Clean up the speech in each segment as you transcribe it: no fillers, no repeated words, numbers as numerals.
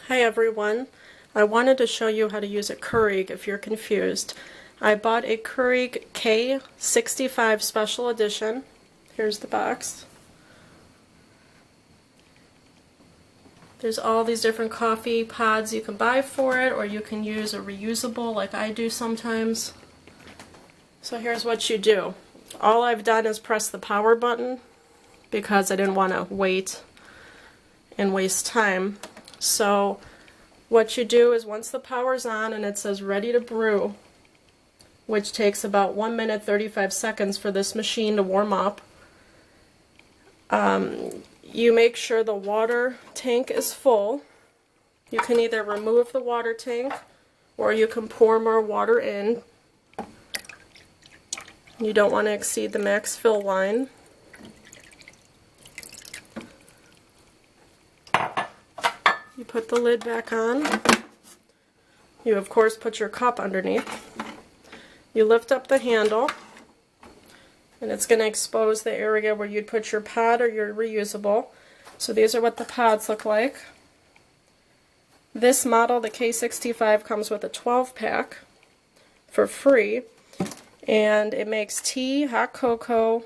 Hi everyone. I wanted to show you how to use a Keurig if you're confused. I bought a Keurig K65 Special Edition. Here's the box. There's all these different coffee pods you can buy for it, or you can use a reusable like I do sometimes. So here's what you do. All I've done is press the power button because I didn't want to wait and waste time. So what you do is once the power's on and it says ready to brew, which takes about 1 minute 35 seconds for this machine to warm up, you make sure the water tank is full. You can either remove the water tank or you can pour more water in. You don't want to exceed the max fill line. You put the lid back on. You of course put your cup underneath. You lift up the handle and it's going to expose the area where you'd put your pod or your reusable. So these are what the pods look like. This model, the K65, comes with a 12-pack for free, and it makes tea, hot cocoa,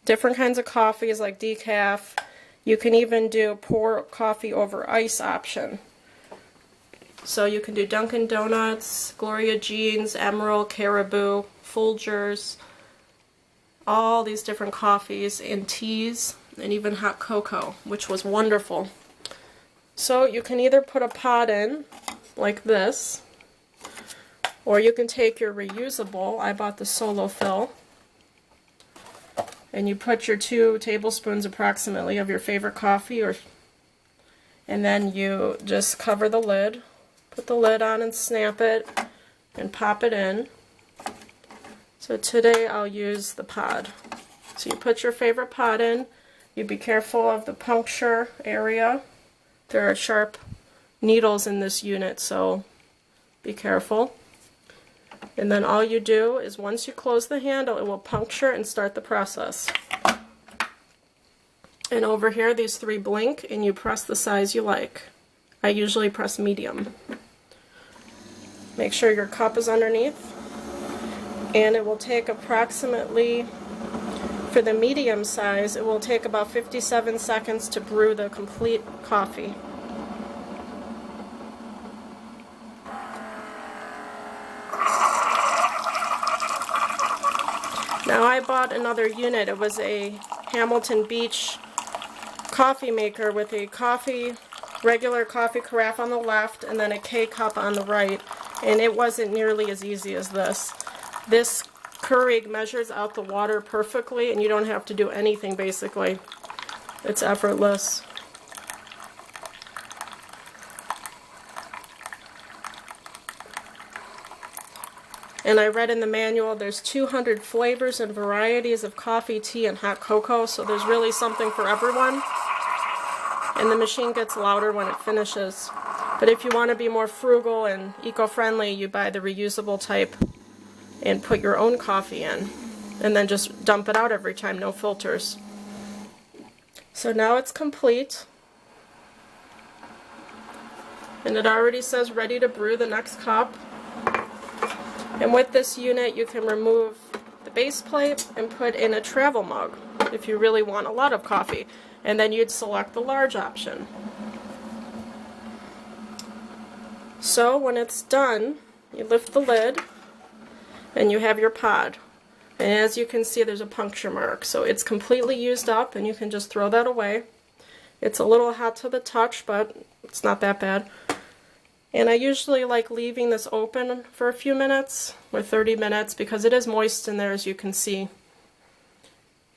different kinds of coffees like decaf. You can even do pour coffee over ice option. So you can do Dunkin' Donuts, Gloria Jean's, Emerald, Caribou, Folgers, all these different coffees and teas, and even hot cocoa, which was wonderful. So you can either put a pod in, like this, or you can take your reusable. I bought the Solofill. And you put your 2 tablespoons approximately of your favorite coffee, and then you just cover the lid, put the lid on and snap it, and pop it in. So today I'll use the pod. So you put your favorite pod in, you be careful of the puncture area. There are sharp needles in this unit, so be careful. And then all you do is once you close the handle, it will puncture and start the process. And over here, these 3 blink, and you press the size you like. I usually press medium. Make sure your cup is underneath. And it will take approximately, for the medium size, it will take about 57 seconds to brew the complete coffee. Now I bought another unit. It was a Hamilton Beach coffee maker with a regular coffee carafe on the left and then a K-Cup on the right, and it wasn't nearly as easy as this. This Keurig measures out the water perfectly and you don't have to do anything basically. It's effortless. And I read in the manual there's 200 flavors and varieties of coffee, tea, and hot cocoa, so there's really something for everyone. And the machine gets louder when it finishes. But if you want to be more frugal and eco-friendly, you buy the reusable type and put your own coffee in. And then just dump it out every time, no filters. So now it's complete. And it already says ready to brew the next cup. And with this unit you can remove the base plate and put in a travel mug if you really want a lot of coffee. And then you'd select the large option. So when it's done, you lift the lid and you have your pod. And as you can see, there's a puncture mark. So it's completely used up and you can just throw that away. It's a little hot to the touch, but it's not that bad. And I usually like leaving this open for a few minutes, or 30 minutes, because it is moist in there, as you can see.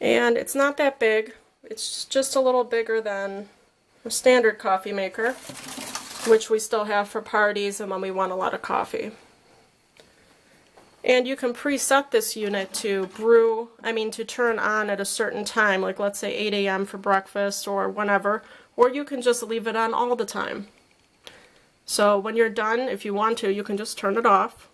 And it's not that big. It's just a little bigger than a standard coffee maker, which we still have for parties and when we want a lot of coffee. And you can preset this unit to to turn on at a certain time, like let's say 8 a.m. for breakfast or whenever, or you can just leave it on all the time. So when you're done, if you want to, you can just turn it off.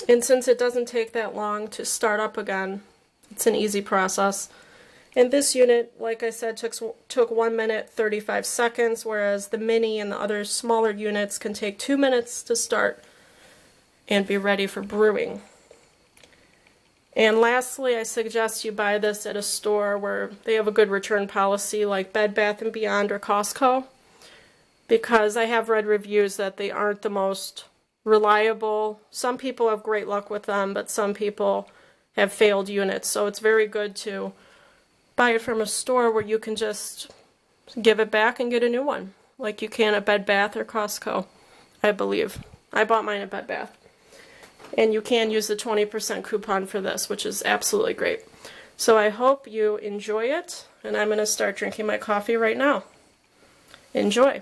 And since it doesn't take that long to start up again, it's an easy process. And this unit, like I said, took 1 minute 35 seconds, whereas the mini and the other smaller units can take 2 minutes to start and be ready for brewing. And lastly, I suggest you buy this at a store where they have a good return policy like Bed Bath & Beyond or Costco, because I have read reviews that they aren't the most reliable. Some people have great luck with them, but some people have failed units. So it's very good to buy it from a store where you can just give it back and get a new one, like you can at Bed Bath or Costco, I believe. I bought mine at Bed Bath. And you can use the 20% coupon for this, which is absolutely great. So I hope you enjoy it, and I'm going to start drinking my coffee right now. Enjoy!